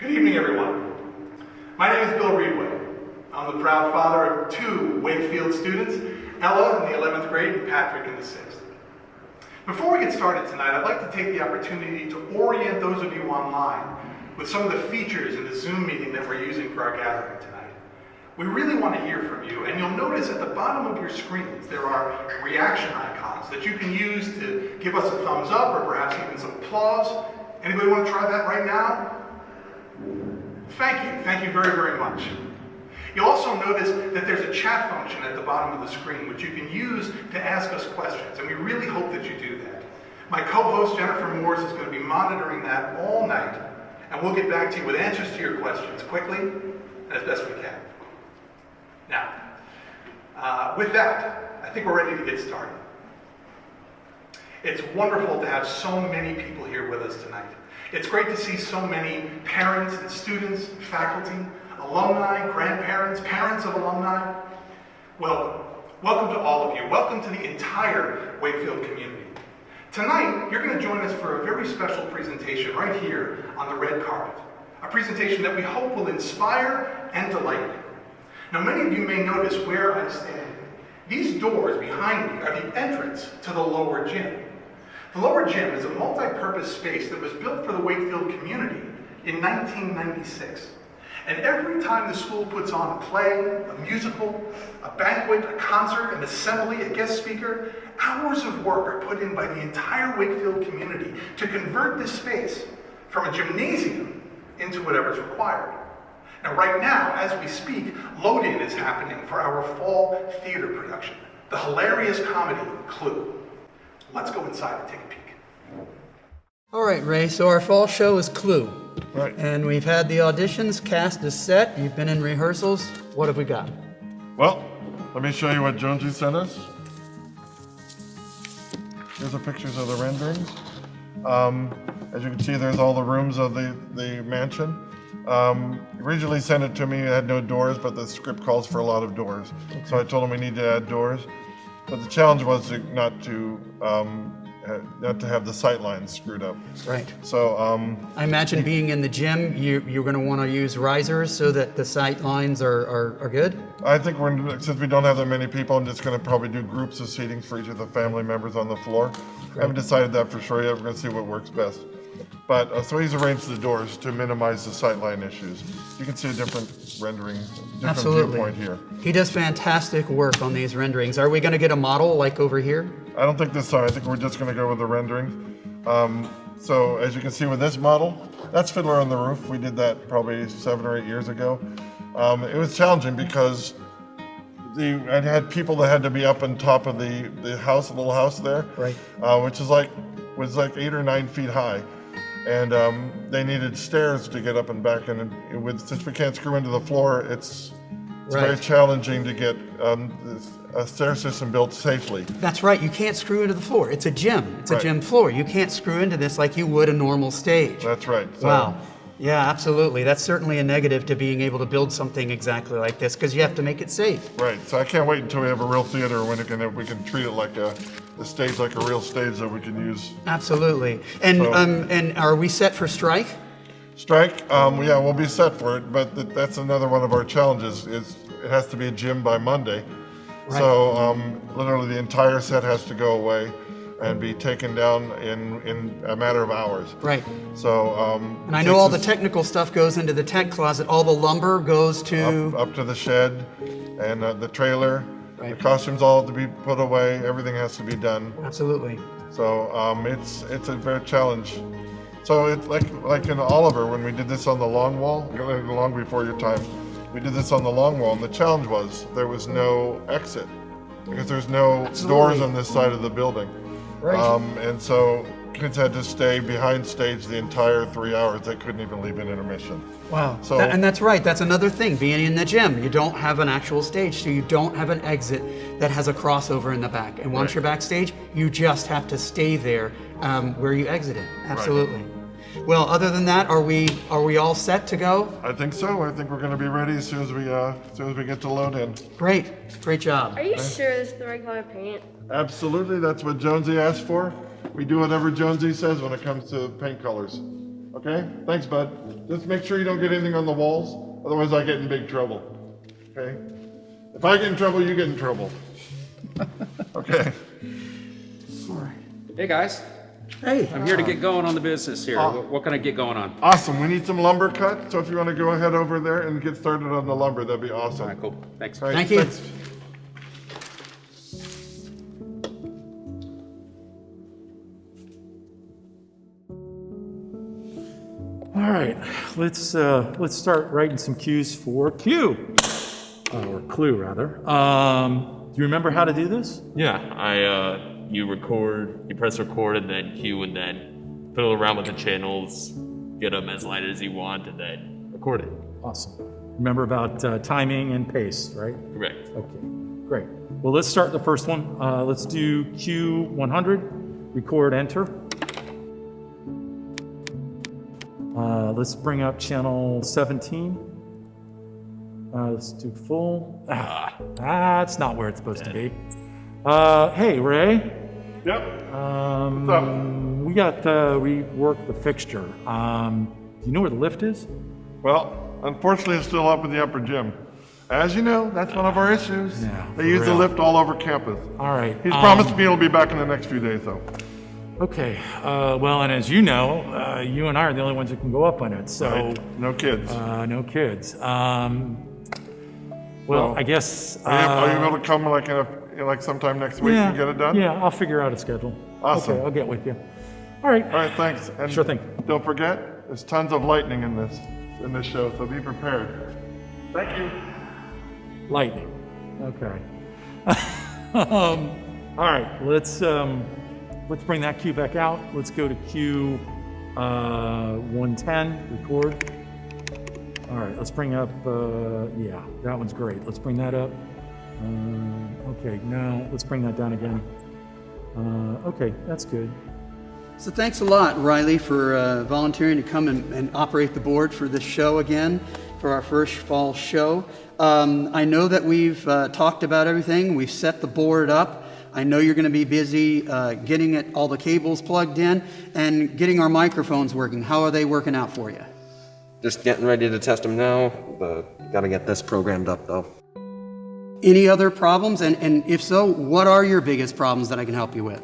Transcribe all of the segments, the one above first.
Good evening, everyone. My name is Bill Reedway. I'm the proud father of two Wakefield students, Ella in the 11th grade and Patrick in the 6th. Before we get started tonight, I'd like to take the opportunity to orient those of you online with some of the features in the Zoom meeting that we're using for our gathering tonight. We really want to hear from you, and you'll notice at the bottom of your screens there are reaction icons that you can use to give us a thumbs up or perhaps even some applause. Anybody want to try that right now? Thank you very, very much. You'll also notice that there's a chat function at the bottom of the screen which you can use to ask us questions, and we really hope that you do that. My co-host Jennifer Morse is going to be monitoring that all night, and we'll get back to you with answers to your questions quickly and as best we can. Now, with that, I think we're ready to get started. It's wonderful to have so many people here with us tonight. It's great to see so many parents and students, faculty, alumni, grandparents, parents of alumni. Welcome. Welcome to all of you. Welcome to the entire Wakefield community. Tonight, you're going to join us for a very special presentation right here on the red carpet. A presentation that we hope will inspire and delight you. Now, many of you may notice where I'm standing. These doors behind me are the entrance to the lower gym. The lower gym is a multi-purpose space that was built for the Wakefield community in 1996. And every time the school puts on a play, a musical, a banquet, a concert, an assembly, a guest speaker, hours of work are put in by the entire Wakefield community to convert this space from a gymnasium into whatever's required. Now, right now, as we speak, load-in is happening for our fall theater production, the hilarious comedy Clue. Let's go inside and take a peek. All right, Ray, so our fall show is Clue. Right. And we've had the auditions, cast is set, you've been in rehearsals. What have we got? Well, let me show you what Jonesy sent us. Here's the pictures of the renderings. As you can see, there's all the rooms of the mansion. He originally sent it to me, it had no doors, but the script calls for a lot of doors. Okay. So I told him we need to add doors. But the challenge was not to have the sight lines screwed up. Right. So I imagine being in the gym, you're going to want to use risers so that the sight lines are good? I think since we don't have that many people, I'm just going to probably do groups of seatings for each of the family members on the floor. Right. I haven't decided that for sure yet. We're going to see what works best. But so he's arranged the doors to minimize the sightline issues. You can see a different rendering, different viewpoint here. He does fantastic work on these renderings. Are we going to get a model like over here? I don't think this time. I think we're just going to go with the renderings. So as you can see with this model, that's Fiddler on the Roof. We did that probably 7 or 8 years ago. It was challenging because I had people that had to be up on top of the house, the little house there, right? Which was like 8 or 9 feet high. And they needed stairs to get up and back, and since we can't screw into the floor, it's right. Very challenging to get a stair system built safely. That's right, you can't screw into the floor. It's a gym, it's right. A gym floor. You can't screw into this like you would a normal stage. That's right. So, wow, yeah, absolutely. That's certainly a negative to being able to build something exactly like this, because you have to make it safe. Right, so I can't wait until we have a real theater when we can treat it like a stage, like a real stage that we can use. Absolutely. And and are we set for strike? Strike, yeah, we'll be set for it, but that's another one of our challenges, is it has to be a gym by Monday. Right. So literally the entire set has to go away and be taken down in a matter of hours. Right. So and I know all the technical stuff goes into the tech closet. All the lumber goes to up to the shed and the trailer. Right. The costumes all have to be put away. Everything has to be done. Absolutely. So it's a very challenge. So it's like in Oliver when we did this on the long wall, long before your time. We did this on the long wall, and the challenge was there was no exit because there's no doors on this side of the building. Right. And so kids had to stay behind stage the entire 3 hours. They couldn't even leave an intermission. Wow. And that's right. That's another thing. Being in the gym, you don't have an actual stage, so you don't have an exit that has a crossover in the back. And once you're backstage, you just have to stay there where you exited. Absolutely. Right. Well, other than that, are we all set to go? I think so. I think we're going to be ready as soon as we get to load in. Great job. Are you sure this is the right color paint? Absolutely. That's what Jonesy asked for. We do whatever Jonesy says when it comes to paint colors. Okay? Thanks, bud. Just make sure you don't get anything on the walls, otherwise I get in big trouble. Okay? If I get in trouble, you get in trouble. Okay. Hey guys, Hey. I'm here to get going on the business here. What can I get going on? Awesome. We need some lumber cut, so if you want to go ahead over there and get started on the lumber, that'd be awesome. All right, cool. Thanks. All right, Thank you. thanks. All right, let's start writing some cues for Q, or clue rather. Do you remember how to do this? Yeah, you press record, and then cue, and then fiddle around with the channels, get them as light as you want, and then record it. Awesome. Remember about timing and pace, right? Correct. Okay, great. Well, let's start the first one. Let's do Q 100, record, enter. Let's bring up channel 17. Let's do full. That's not where it's supposed to be. Hey, Ray. Yep. What's up? We got reworked the fixture. Do you know where the lift is? Well, unfortunately, it's still up in the upper gym. As you know, that's one of our issues. Yeah, They for use the real. lift all over campus. All right. He's promised me he'll be back in the next few days, though. Okay. Well, and as you know, you and I are the only ones who can go up on it. So Right. No kids. no kids. Well, I guess. Are you able to come like sometime next week and get it done? Yeah, I'll figure out a schedule. Awesome. Okay, I'll get with you. All right. All right, thanks. And Sure thing. Don't forget, there's tons of lightning in this show, so be prepared. Thank you. Lightning. Okay. All right. Let's bring that cue back out. Let's go to cue 110. Record. All right. Let's bring up. Yeah, that one's great. Let's bring that up. Okay. Now let's bring that down again. Okay, that's good. So thanks a lot, Riley, for volunteering to come and operate the board for this show again, for our first fall show. I know that we've talked about everything. We've set the board up. I know you're going to be busy getting all the cables plugged in and getting our microphones working. How are they working out for you? Just getting ready to test them now. Got to get this programmed up, though. Any other problems? And if so, what are your biggest problems that I can help you with?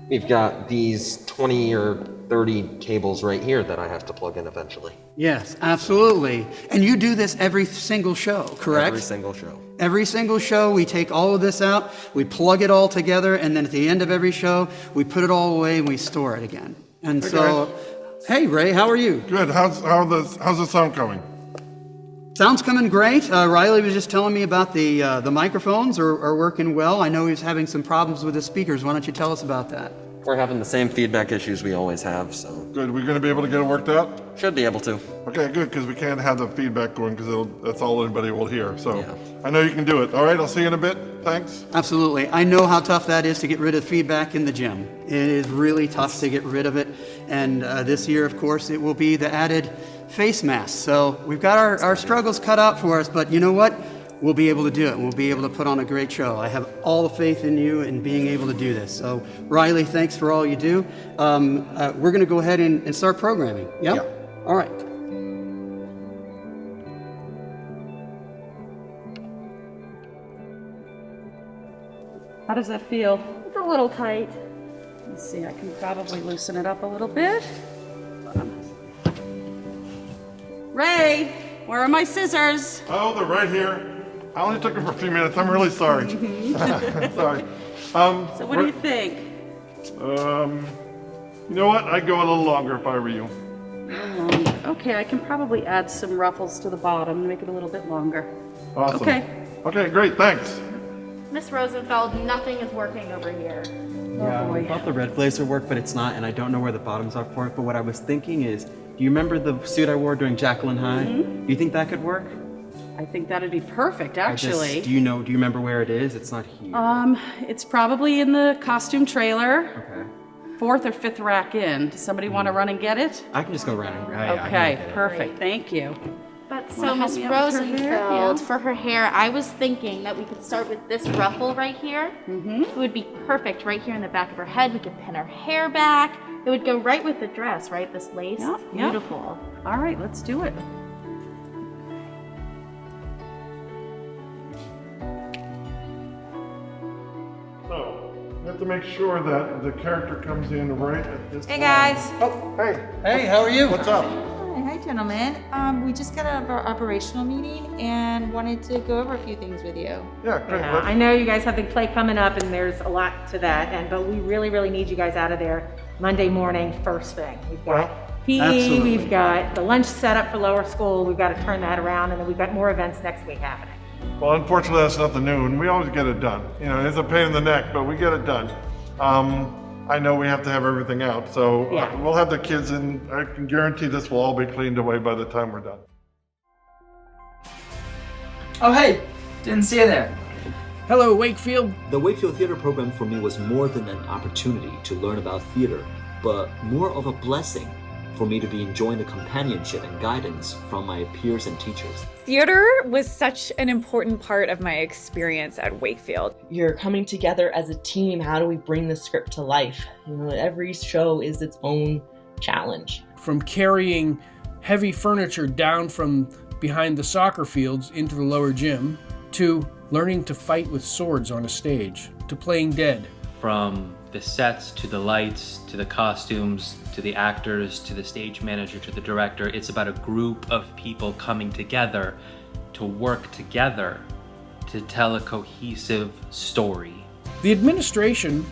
We've got these 20 or 30 cables right here that I have to plug in eventually. Yes, absolutely. And you do this every single show, correct? Every single show. Every single show, we take all of this out, we plug it all together, and then at the end of every show, we put it all away and we store it again. And so, hey Ray, how are you? Good. How's the sound going? Sound's coming great. Riley was just telling me about the microphones are working well. I know he was having some problems with the speakers. Why don't you tell us about that? We're having the same feedback issues we always have, so Good. We're going to be able to get it worked out? should be able to. Okay, good, because we can't have the feedback going because that's all anybody will hear. So Yeah. I know you can do it. All right, I'll see you in a bit. Thanks. Absolutely. I know how tough that is to get rid of feedback in the gym. It is really tough to get rid of it. And this year, of course, it will be the added face mask. So we've got our struggles cut out for us, but you know what? We'll be able to do it. We'll be able to put on a great show. I have all the faith in you in being able to do this. So Riley, thanks for all you do. We're going to go ahead and start programming. Yeah? All right. How does that feel? It's a little tight. Let's see, I can probably loosen it up a little bit. Ray, where are my scissors? Oh, they're right here. I only took them for a few minutes. I'm really sorry. Sorry. So what do you think? You know what? I'd go a little longer if I were you. Okay, I can probably add some ruffles to the bottom and make it a little bit longer. Awesome. Okay. Okay, great. Thanks. Miss Rosenfeld, nothing is working over here. Oh boy. I thought the red blazer worked, but it's not, and I don't know where the bottoms are for it. But what I was thinking is, do you remember the suit I wore during Jacqueline High? Do you think that could work? I think that'd be perfect, actually. Do you remember where it is? It's not here. It's probably in the costume trailer, Okay. 4th or 5th rack in. Does somebody want to run and get it? I can just go around and grab it. Okay, perfect. Thank you. But Wanna so help Miss me out with her hair? Rosenfeld, Yeah. for her hair, I was thinking that we could start with this ruffle right here. It would be perfect right here in the back of her head. We could pin her hair back, It would go right with the dress, right? This lace. Yep, It's yep. beautiful. All right, let's do it. So, you have to make sure that the character comes in right at this Hey line. guys. Oh, hey. Hey, how are you? What's up? Hi, gentlemen. We just got out of our operational meeting and wanted to go over a few things with you. Yeah, great. Yeah, I know you guys have the play coming up, and there's a lot to that, but we really, really need you guys out of there Monday morning, first thing. We've got PE, Absolutely. we've got the lunch set up for lower school, we've got to turn that around, and then we've got more events next week happening. Well, unfortunately, that's nothing new, and we always get it done. You know, it's a pain in the neck, but we get it done. I know we have to have everything out, so Yeah. we'll have the kids in. I can guarantee this will all be cleaned away by the time we're done. Oh, hey! Didn't see you there. Hello, Wakefield. The Wakefield Theater program for me was more than an opportunity to learn about theater, but more of a blessing for me to be enjoying the companionship and guidance from my peers and teachers. Theater was such an important part of my experience at Wakefield. You're coming together as a team. How do we bring the script to life? You know, every show is its own challenge. From carrying heavy furniture down from behind the soccer fields into the lower gym, to learning to fight with swords on a stage, to playing dead. From the sets, to the lights, to the costumes, to the actors, to the stage manager, to the director, it's about a group of people coming together to work together to tell a cohesive story. The administration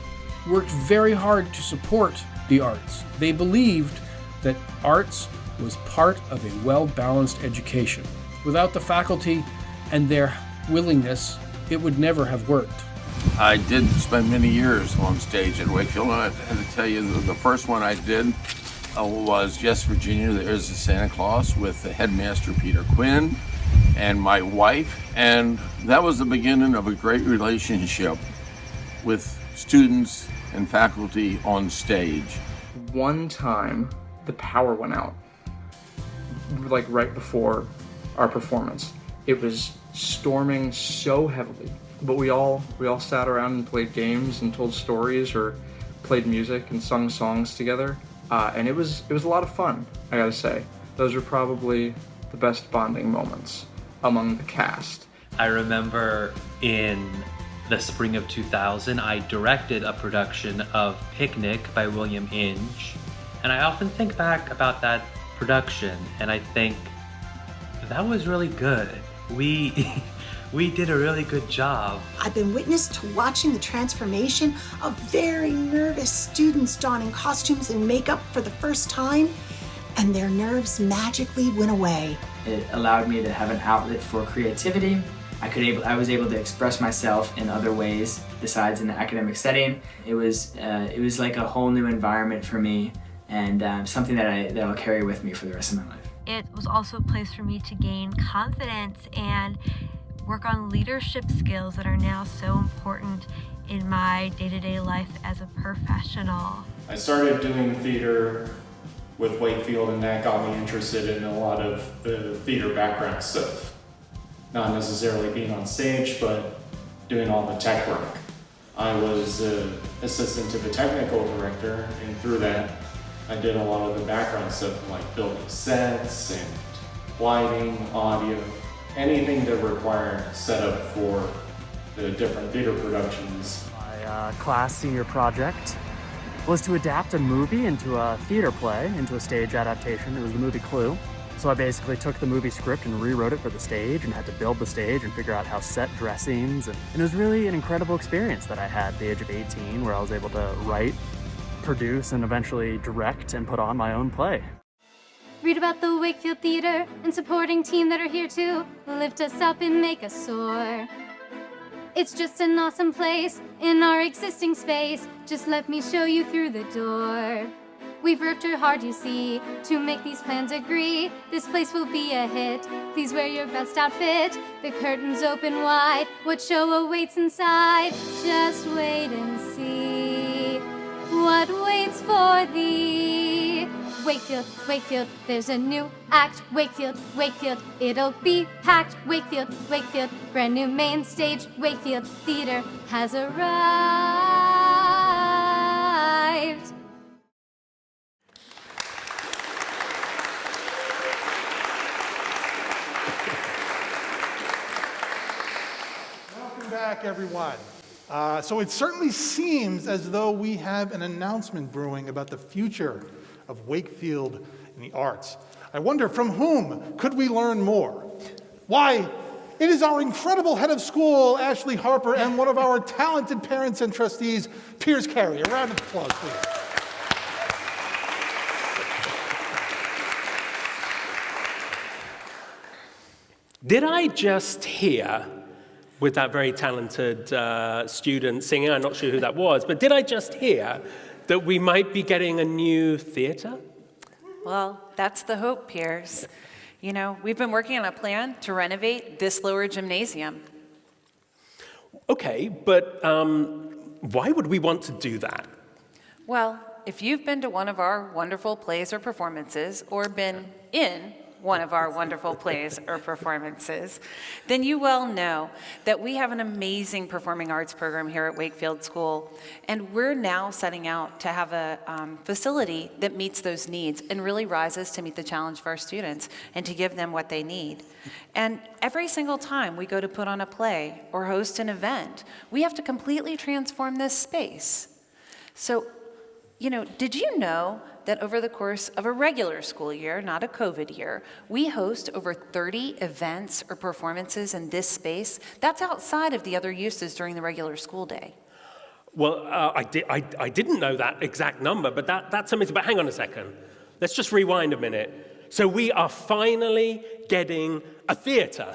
worked very hard to support the arts. They believed that arts was part of a well-balanced education. Without the faculty and their willingness, it would never have worked. I did spend many years on stage at Wakefield, and I have to tell you, the first one I did was Yes, Virginia, There's a Santa Claus with the headmaster Peter Quinn and my wife, and that was the beginning of a great relationship with students and faculty on stage. One time, the power went out, like right before our performance. It was storming so heavily, but we all sat around and played games and told stories or played music and sung songs together, and it was a lot of fun. I gotta say, those were probably the best bonding moments among the cast. I remember in the spring of 2000, I directed a production of Picnic by William Inge, and I often think back about that production, and I think that was really good. We did a really good job. I've been witness to watching the transformation of very nervous students donning costumes and makeup for the first time, and their nerves magically went away. It allowed me to have an outlet for creativity. I was able to express myself in other ways besides in the academic setting. It was like a whole new environment for me, and something that I'll carry with me for the rest of my life. It was also a place for me to gain confidence and work on leadership skills that are now so important in my day-to-day life as a professional. I started doing theater with Wakefield, and that got me interested in a lot of the theater background stuff. Not necessarily being on stage, but doing all the tech work. I was assistant to the technical director, and through that, I did a lot of the background stuff like building sets and lighting, audio, anything that required setup for the different theater productions. My class senior project was to adapt a movie into a theater play, into a stage adaptation. It was the movie Clue. So I basically took the movie script and rewrote it for the stage and had to build the stage and figure out how set dressings. And it was really an incredible experience that I had at the age of 18, where I was able to write, produce, and eventually direct and put on my own play. Read about the Wakefield Theater and supporting team that are here to lift us up and make us soar. It's just an awesome place in our existing space. Just let me show you through the door. We've worked hard, you see, to make these plans agree. This place will be a hit. Please wear your best outfit. The curtains open wide. What show awaits inside? Just wait and see what waits for thee. Wakefield, Wakefield, there's a new act. Wakefield, Wakefield, it'll be packed. Wakefield, Wakefield, brand new main stage. Wakefield Theater has arrived. Welcome back, everyone. So it certainly seems as though we have an announcement brewing about the future of Wakefield in the arts. I wonder, from whom could we learn more? Why, it is our incredible head of school, Ashley Harper, and one of our talented parents and trustees, Piers Carey. A round of applause, please. Did I just hear, with that very talented student singing, I'm not sure who that was, but did I just hear that we might be getting a new theater? Well, that's the hope, Piers. You know, we've been working on a plan to renovate this lower gymnasium. Okay, but why would we want to do that? Well, if you've been to one of our wonderful plays or performances, or been in one of our wonderful plays or performances, then you well know that we have an amazing performing arts program here at Wakefield School, and we're now setting out to have a facility that meets those needs and really rises to meet the challenge of our students and to give them what they need. And every single time we go to put on a play or host an event, we have to completely transform this space. So, you know, did you know that over the course of a regular school year, not a COVID year, we host over 30 events or performances in this space? That's outside of the other uses during the regular school day. Well, I didn't know that exact number, but that's amazing. But hang on a second. Let's just rewind a minute. So we are finally getting a theater.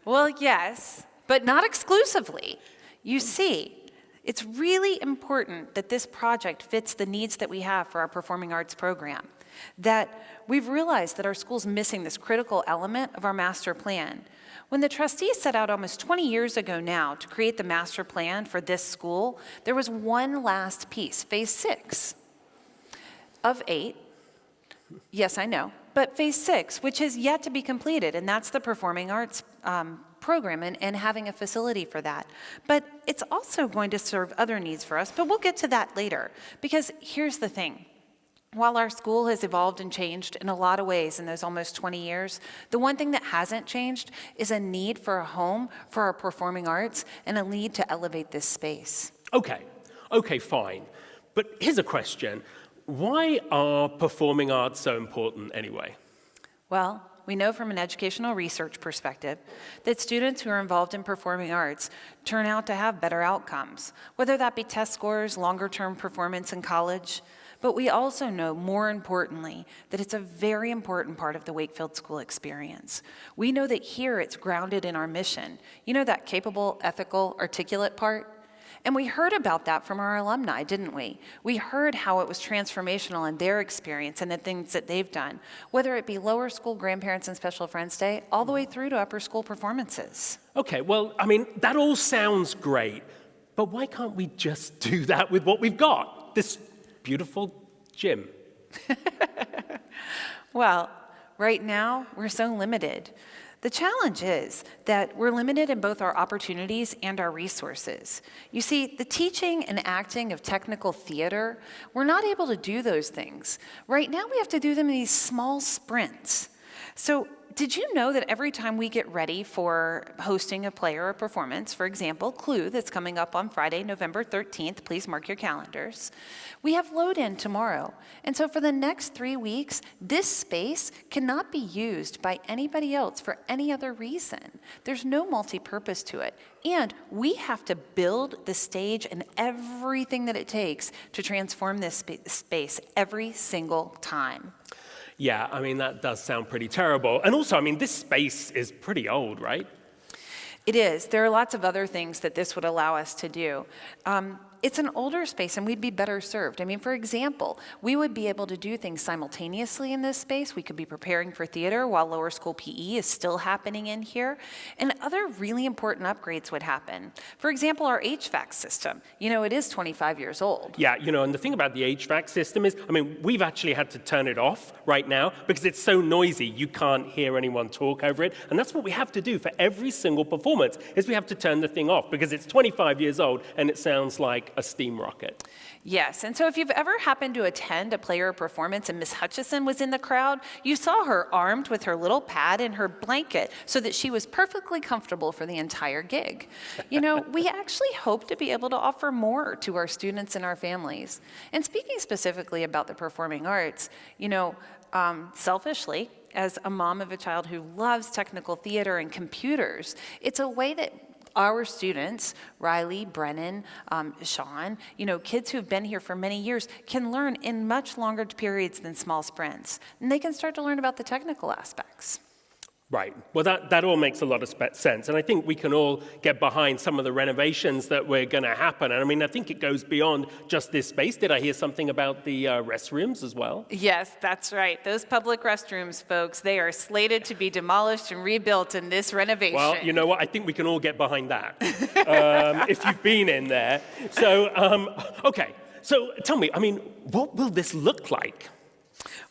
Well, yes, but not exclusively. You see, it's really important that this project fits the needs that we have for our performing arts program, that we've realized that our school's missing this critical element of our master plan. When the trustees set out almost 20 years ago now to create the master plan for this school, there was one last piece, phase 6 of 8. Yes, I know, but phase 6, which is yet to be completed, and that's the performing arts program and having a facility for that. But it's also going to serve other needs for us, but we'll get to that later. Because here's the thing. While our school has evolved and changed in a lot of ways in those almost 20 years, the one thing that hasn't changed is a need for a home for our performing arts and a need to elevate this space. Okay, fine. But here's a question. Why are performing arts so important anyway? Well, we know from an educational research perspective that students who are involved in performing arts turn out to have better outcomes, whether that be test scores, longer-term performance in college. But we also know, more importantly, that it's a very important part of the Wakefield School experience. We know that here it's grounded in our mission. You know, that capable, ethical, articulate part? And we heard about that from our alumni, didn't we? We heard how it was transformational in their experience and the things that they've done, whether it be lower school Grandparents and Special Friends Day, all the way through to upper school performances. Okay, well, I mean, that all sounds great, but why can't we just do that with what we've got? This beautiful gym. Well, right now, we're so limited. The challenge is that we're limited in both our opportunities and our resources. You see, the teaching and acting of technical theater, we're not able to do those things. Right now, we have to do them in these small sprints. So, did you know that every time we get ready for hosting a play or a performance, for example, Clue, that's coming up on Friday, November 13th, please mark your calendars, we have load-in tomorrow. And so for the next 3 weeks, this space cannot be used by anybody else for any other reason. There's no multi-purpose to it. And we have to build the stage and everything that it takes to transform this space every single time. Yeah, I mean, that does sound pretty terrible. And also, I mean, this space is pretty old, right? It is. There are lots of other things that this would allow us to do. It's an older space and we'd be better served. I mean, for example, we would be able to do things simultaneously in this space. We could be preparing for theater while lower school PE is still happening in here. And other really important upgrades would happen. For example, our HVAC system. You know, it is 25 years old. Yeah, you know, and the thing about the HVAC system is, I mean, we've actually had to turn it off right now because it's so noisy you can't hear anyone talk over it. And that's what we have to do for every single performance, is we have to turn the thing off because it's 25 years old and it sounds like like a steam rocket. Yes, and so if you've ever happened to attend a play or performance and Miss Hutchison was in the crowd, you saw her armed with her little pad and her blanket so that she was perfectly comfortable for the entire gig. You know, we actually hope to be able to offer more to our students and our families. And speaking specifically about the performing arts, you know, selfishly, as a mom of a child who loves technical theater and computers, it's a way that our students, Riley, Brennan, Sean, you know, kids who've been here for many years can learn in much longer periods than small sprints. And they can start to learn about the technical aspects. Right. Well, that all makes a lot of sense. And I think we can all get behind some of the renovations that we're going to happen. And I mean, I think it goes beyond just this space. Did I hear something about the restrooms as well? Yes, that's right. Those public restrooms, folks, they are slated to be demolished and rebuilt in this renovation. Well, you know what? I think we can all get behind that if you've been in there. So, okay. So tell me, I mean, what will this look like?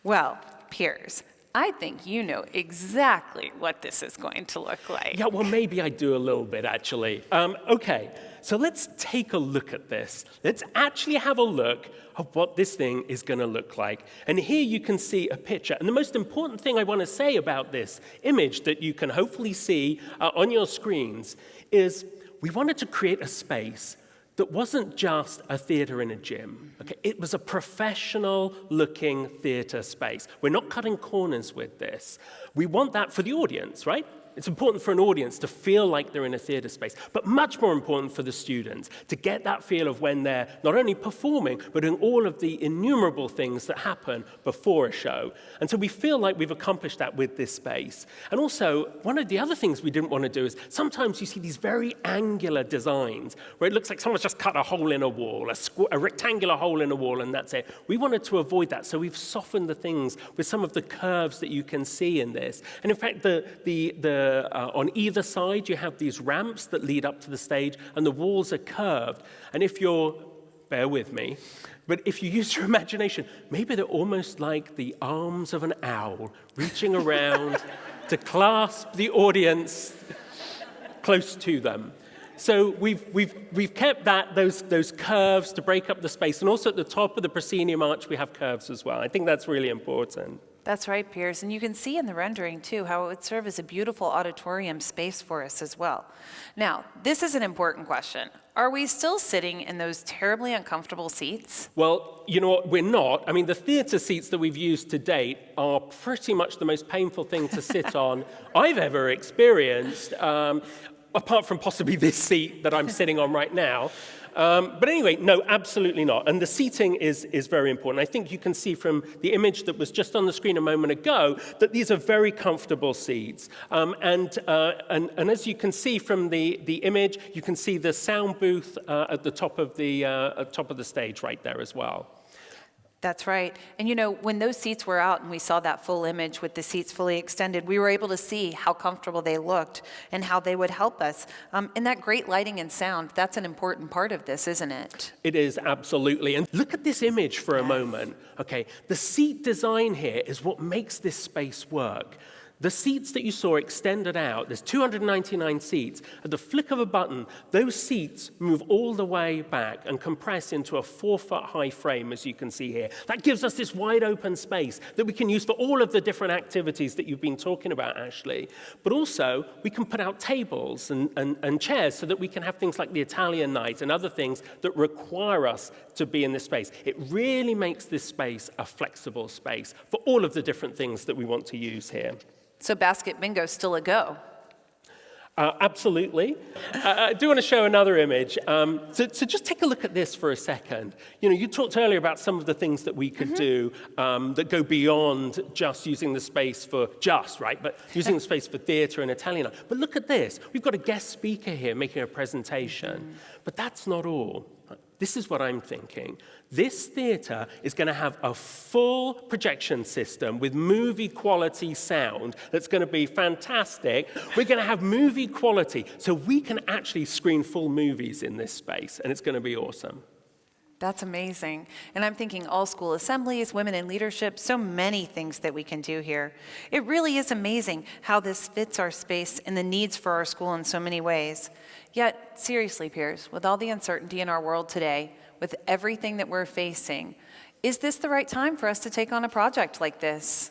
Well, Piers, I think you know exactly what this is going to look like. Yeah, well, maybe I do a little bit, actually. Okay, so let's take a look at this. Let's actually have a look at what this thing is going to look like. And here you can see a picture. And the most important thing I want to say about this image that you can hopefully see on your screens is we wanted to create a space that wasn't just a theater in a gym. Okay? It was a professional-looking theater space. We're not cutting corners with this. We want that for the audience, right? It's important for an audience to feel like they're in a theater space, but much more important for the students to get that feel of when they're not only performing, but doing all of the innumerable things that happen before a show. And so we feel like we've accomplished that with this space. And also, one of the other things we didn't want to do is sometimes you see these very angular designs where it looks like someone's just cut a hole in a wall, a rectangular hole in a wall, and that's it. We wanted to avoid that, so we've softened the things with some of the curves that you can see in this. And in fact, on either side, you have these ramps that lead up to the stage, and the walls are curved. And if you're, bear with me, but if you use your imagination, maybe they're almost like the arms of an owl reaching around to clasp the audience close to them. So we've kept those curves to break up the space, and also at the top of the proscenium arch, we have curves as well. I think that's really important. That's right, Piers. And you can see in the rendering, too, how it would serve as a beautiful auditorium space for us as well. Now, this is an important question. Are we still sitting in those terribly uncomfortable seats? Well, you know what? We're not. I mean, the theater seats that we've used to date are pretty much the most painful thing to sit on I've ever experienced, apart from possibly this seat that I'm sitting on right now. But anyway, no, absolutely not. And the seating is very important. I think you can see from the image that was just on the screen a moment ago that these are very comfortable seats. And as you can see from the image, you can see the sound booth at the top of the stage right there as well. That's right. And you know, when those seats were out and we saw that full image with the seats fully extended, we were able to see how comfortable they looked and how they would help us. And that great lighting and sound, that's an important part of this, isn't it? It is, absolutely. And look at this image for a moment. Okay, the seat design here is what makes this space work. The seats that you saw extended out, there's 299 seats. At the flick of a button, those seats move all the way back and compress into a 4-foot-high frame, as you can see here. That gives us this wide open space that we can use for all of the different activities that you've been talking about, Ashley. But also, we can put out tables and chairs so that we can have things like the Italian night and other things that require us to be in this space. It really makes this space a flexible space for all of the different things that we want to use here. So basket bingo's still a go. Absolutely. I do want to show another image. So just take a look at this for a second. You know, you talked earlier about some of the things that we could do that go beyond just using the space for but using the space for theater and Italian art. But look at this. We've got a guest speaker here making a presentation. But that's not all. This is what I'm thinking. This theater is going to have a full projection system with movie quality sound that's going to be fantastic. We're going to have movie quality, so we can actually screen full movies in this space, and it's going to be awesome. That's amazing. And I'm thinking all school assemblies, women in leadership, so many things that we can do here. It really is amazing how this fits our space and the needs for our school in so many ways. Yet, seriously, peers, with all the uncertainty in our world today, with everything that we're facing, is this the right time for us to take on a project like this?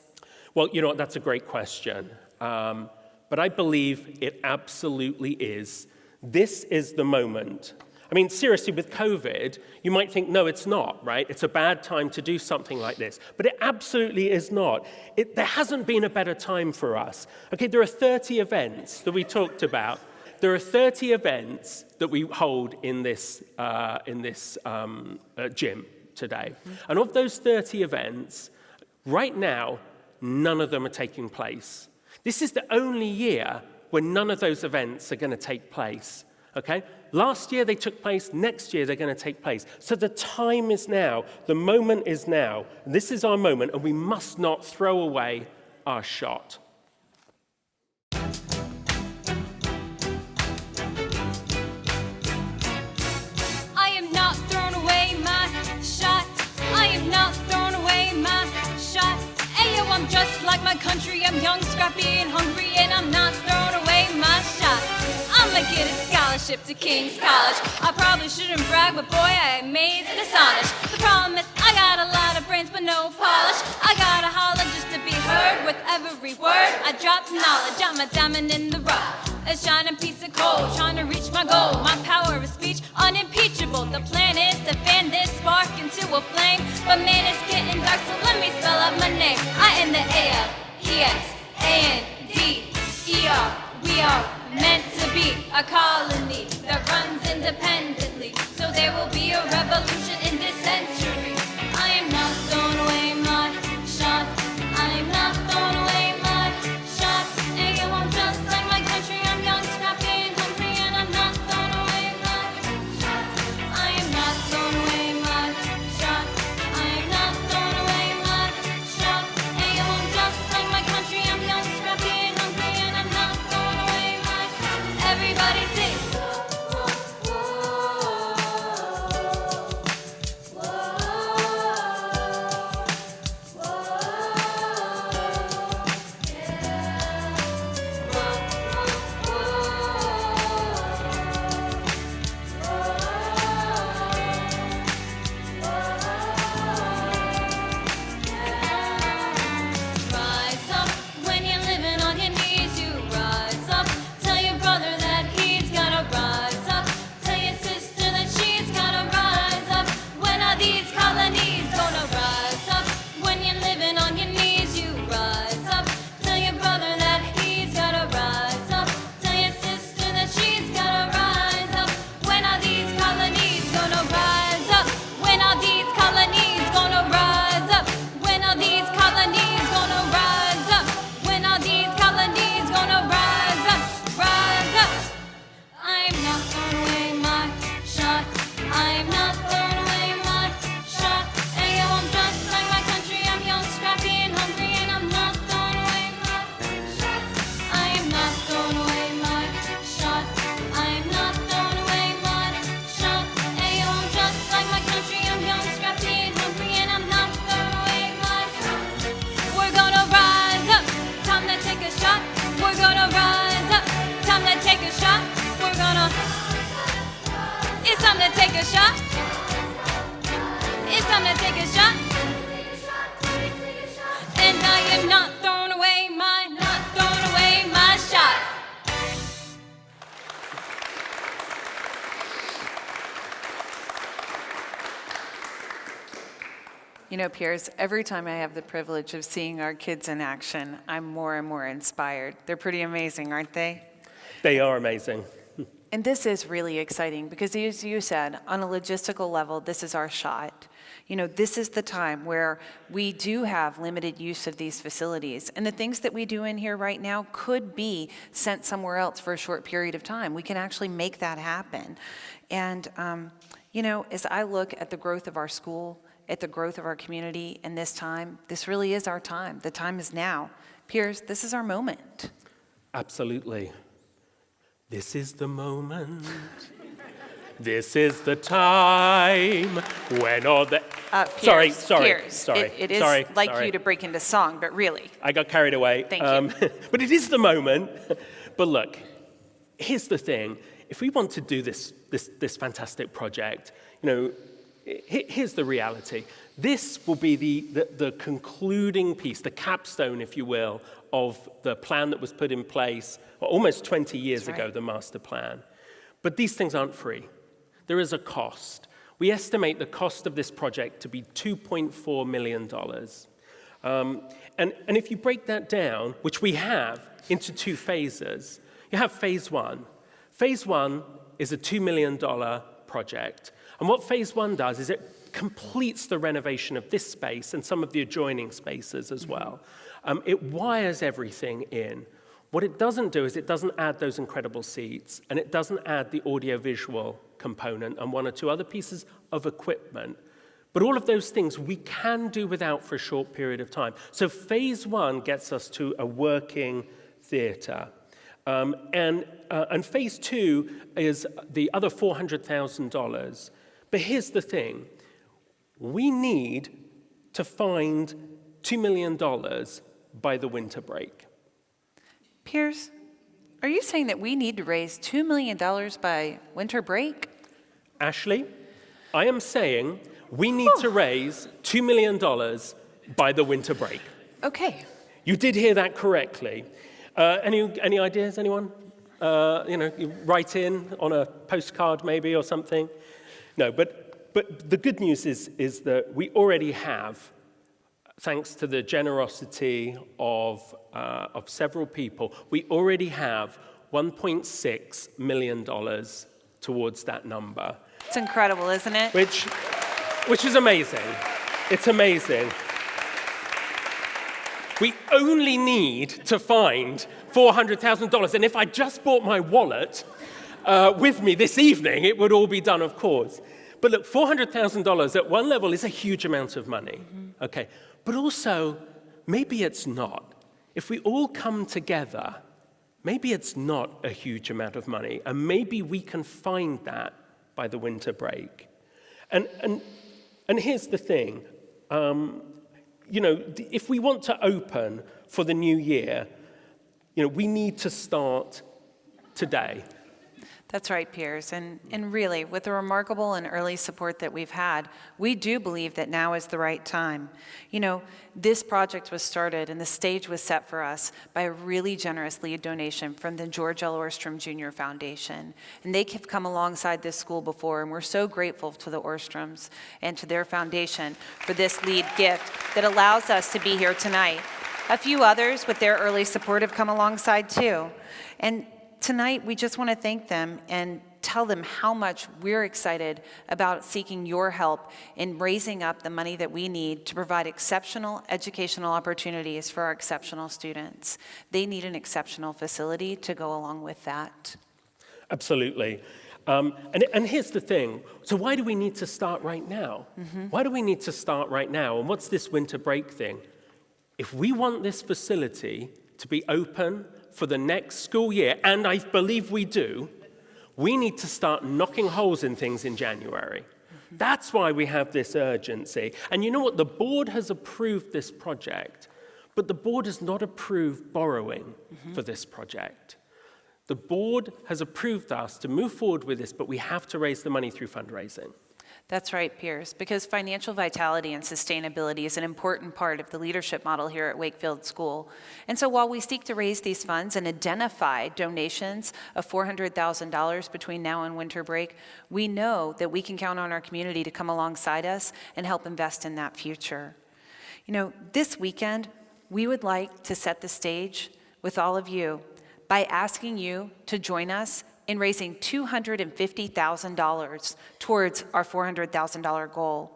Well, you know what, that's a great question. But I believe it absolutely is. This is the moment. I mean, seriously, with COVID, you might think, no, it's not, right? It's a bad time to do something like this. But it absolutely is not. There hasn't been a better time for us. Okay, there are 30 events that we talked about. There are 30 events that we hold in this gym today. And of those 30 events, right now, none of them are taking place. This is the only year when none of those events are going to take place. Okay? Last year they took place, next year they're going to take place. So the time is now, the moment is now. This is our moment, and we must not throw away our shot. I am not throwing away my shot. I am not throwing away my shot. Ayo, I'm just like my country. I'm young, scrappy, and hungry, and I'm not throwing away my shot. I'ma get a scholarship to King's College. I probably shouldn't brag, but boy, I am amazed and astonished. The problem is I got a lot of brains, but no polish. I gotta holler just to be heard with every word. I drop knowledge, I'm a diamond in the rough. A shining piece of coal, trying to reach my goal. My power of speech, unimpeachable. The plan is to fan this spark into a flame. But man, it's getting dark, so let me spell out my name. I am the A-L-E-X-A-N-D-E-R. We are meant to be a colony that runs independently. So there will be a revolution in this century. I am not throwing away my shot. I am not throwing away my shot. And you won't just like my country. I'm young, scrappy, and hungry, and I'm not throwing away my shot. I am not throwing away my shot. I am not throwing away my shot. And you won't just like my country. I'm young, scrappy, and hungry, and I'm not throwing away my shot. Everybody sing. Rise up when you're living on your knees. You rise up. Tell your brother that he's gotta rise up. Tell your sister that she's gotta rise up. When are these colonies gonna rise up? When you're living on your knees, you rise up. Tell your brother that he's gotta rise up. Tell your sister that she's gotta rise up. When are these colonies gonna rise up? When are these colonies gonna rise up? When are these colonies gonna rise up? When are these colonies gonna rise up? Rise up! I'm not throwing away my shot. I'm not throwing away my shot. And yo, I'm just like my country. I'm young, scrappy, and hungry, and I'm not throwing away my shot. I am not throwing away my shot. I am not throwing away my shot. And yo, I'm just like my country. I'm young, scrappy, and hungry, and I'm not throwing away my shot. We're gonna rise up. Time to take a shot. We're gonna rise up. Time to take a shot. We're gonna. It's time to take a shot. It's time to take a shot. And I am not throwing away my shot. You know, peers, every time I have the privilege of seeing our kids in action, I'm more and more inspired. They're pretty amazing, aren't they? They are amazing. And this is really exciting because, as you said, on a logistical level, this is our shot. You know, this is the time where we do have limited use of these facilities. And the things that we do in here right now could be sent somewhere else for a short period of time. We can actually make that happen. And, you know, as I look at the growth of our school, at the growth of our community in this time, this really is our time. The time is now. Peers, this is our moment. Absolutely. This is the moment. This is the time when all the... Piers, sorry. It is like you to break into song, but really. I got carried away. Thank you. But it is the moment. But look, here's the thing. If we want to do this fantastic project, here's the reality. This will be the concluding piece, the capstone, if you will, of the plan that was put in place almost 20 years ago, the master plan. But these things aren't free. There is a cost. We estimate the cost of this project to be $2.4 million. And if you break that down, which we have, into two phases, you have phase one. Phase one is a $2 million project. And what phase one does is it completes the renovation of this space and some of the adjoining spaces as well. It wires everything in. What it doesn't do is it doesn't add those incredible seats, and it doesn't add the audiovisual component and one or two other pieces of equipment. But all of those things we can do without for a short period of time. So phase one gets us to a working theater. And phase two is the other $400,000. But here's the thing. We need to find $2 million by the winter break. Piers, are you saying that we need to raise $2 million by winter break? Ashley, I am saying we need to raise $2 million by the winter break. Okay. You did hear that correctly. Any ideas, anyone? You write in on a postcard maybe or something? No, but the good news is that we already have, thanks to the generosity of several people, we already have $1.6 million towards that number. It's incredible, isn't it? Which is amazing. It's amazing. We only need to find $400,000. And if I just brought my wallet with me this evening, it would all be done, of course. But look, $400,000 at one level is a huge amount of money. Okay. But also, maybe it's not. If we all come together, maybe it's not a huge amount of money. And maybe we can find that by the winter break. And here's the thing. If we want to open for the new year, we need to start today. That's right, Piers. And really, with the remarkable and early support that we've had, we do believe that now is the right time. This project was started and the stage was set for us by a really generous lead donation from the George L. Ohrstrom Jr. Foundation. And they have come alongside this school before, and we're so grateful to the Ohrstroms and to their foundation for this lead gift that allows us to be here tonight. A few others with their early support have come alongside too. And tonight, we just want to thank them and tell them how much we're excited about seeking your help in raising up the money that we need to provide exceptional educational opportunities for our exceptional students. They need an exceptional facility to go along with that. Absolutely. And here's the thing. So why do we need to start right now? Why do we need to start right now? And what's this winter break thing? If we want this facility to be open for the next school year, and I believe we do, we need to start knocking holes in things in January. That's why we have this urgency. And you know what? The board has approved this project, but the board has not approved borrowing for this project. The board has approved us to move forward with this, but we have to raise the money through fundraising. That's right, Piers, because financial vitality and sustainability is an important part of the leadership model here at Wakefield School. And so while we seek to raise these funds and identify donations of $400,000 between now and winter break, we know that we can count on our community to come alongside us and help invest in that future. This weekend, we would like to set the stage with all of you by asking you to join us in raising $250,000 towards our $400,000 goal.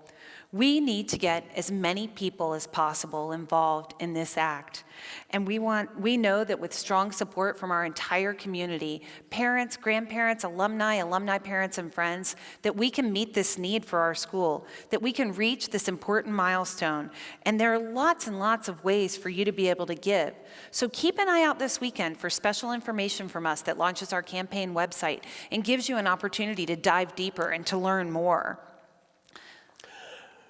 We need to get as many people as possible involved in this act. And we know that with strong support from our entire community, parents, grandparents, alumni parents, and friends, that we can meet this need for our school, that we can reach this important milestone. And there are lots and lots of ways for you to be able to give. So keep an eye out this weekend for special information from us that launches our campaign website and gives you an opportunity to dive deeper and to learn more.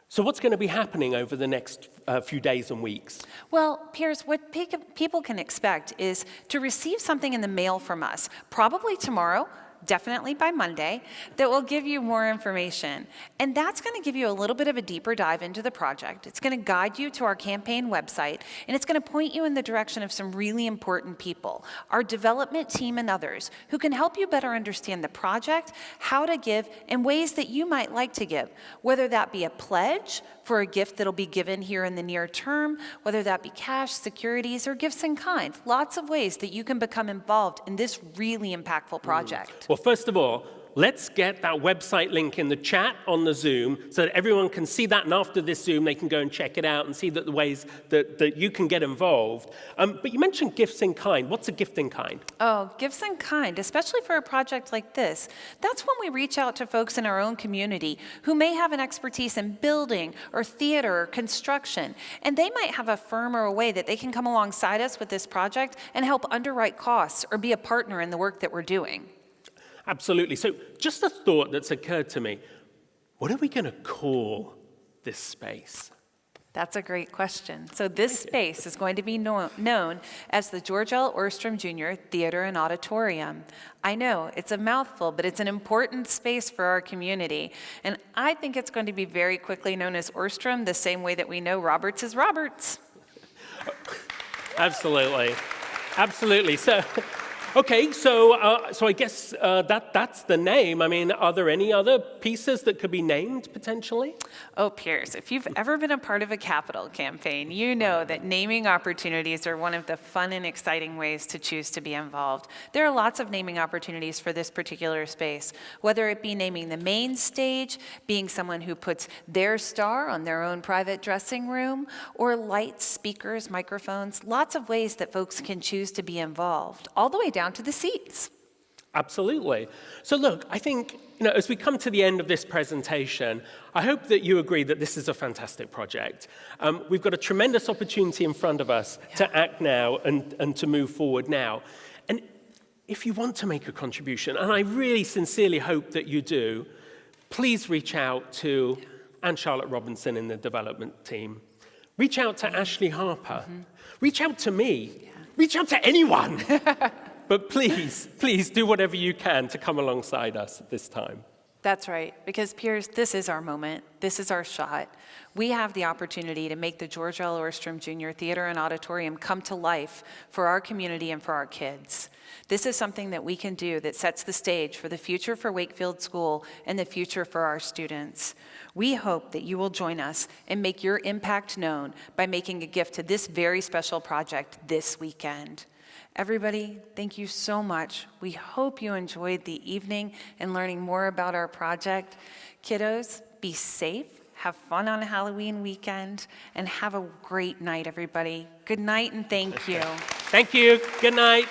So what's going to be happening over the next few days and weeks? Well, Piers, what people can expect is to receive something in the mail from us, probably tomorrow, definitely by Monday, that will give you more information. And that's going to give you a little bit of a deeper dive into the project. It's going to guide you to our campaign website, and it's going to point you in the direction of some really important people, our development team and others, who can help you better understand the project, how to give, and ways that you might like to give, whether that be a pledge for a gift that'll be given here in the near term, whether that be cash, securities, or gifts in kind. Lots of ways that you can become involved in this really impactful project. Well, first of all, let's get that website link in the chat on the Zoom so that everyone can see that, and after this Zoom, they can go and check it out and see the ways that you can get involved. But you mentioned gifts in kind. What's a gift in kind? Oh, gifts in kind, especially for a project like this. That's when we reach out to folks in our own community who may have an expertise in building or theater or construction, and they might have a firm or a way that they can come alongside us with this project and help underwrite costs or be a partner in the work that we're doing. Absolutely. So just a thought that's occurred to me. What are we going to call this space? That's a great question. So this space is going to be known as the George L. Ohrstrom Jr. Theater and Auditorium. I know, it's a mouthful, but it's an important space for our community. And I think it's going to be very quickly known as Ohrstrom, the same way that we know Roberts is Roberts. Absolutely. Absolutely. Okay, so I guess that's the name. I mean, are there any other pieces that could be named potentially? Oh, Piers, if you've ever been a part of a capital campaign, you know that naming opportunities are one of the fun and exciting ways to choose to be involved. There are lots of naming opportunities for this particular space, whether it be naming the main stage, being someone who puts their star on their own private dressing room, or lights, speakers, microphones, lots of ways that folks can choose to be involved, all the way down to the seats. Absolutely. So look, I think, as we come to the end of this presentation, I hope that you agree that this is a fantastic project. We've got a tremendous opportunity in front of us to act now and to move forward now. And if you want to make a contribution, and I really sincerely hope that you do, please reach out to Anne Charlotte Robinson in the development team. Reach out to Ashley Harper. Reach out to me. Reach out to anyone. But please do whatever you can to come alongside us at this time. That's right, because Piers, this is our moment. This is our shot. We have the opportunity to make the George L. Ohrstrom Jr. Theater and Auditorium come to life for our community and for our kids. This is something that we can do that sets the stage for the future for Wakefield School and the future for our students. We hope that you will join us and make your impact known by making a gift to this very special project this weekend. Everybody, thank you so much. We hope you enjoyed the evening and learning more about our project. Kiddos, be safe, have fun on Halloween weekend, and have a great night, everybody. Good night and thank you. Thank you. Good night.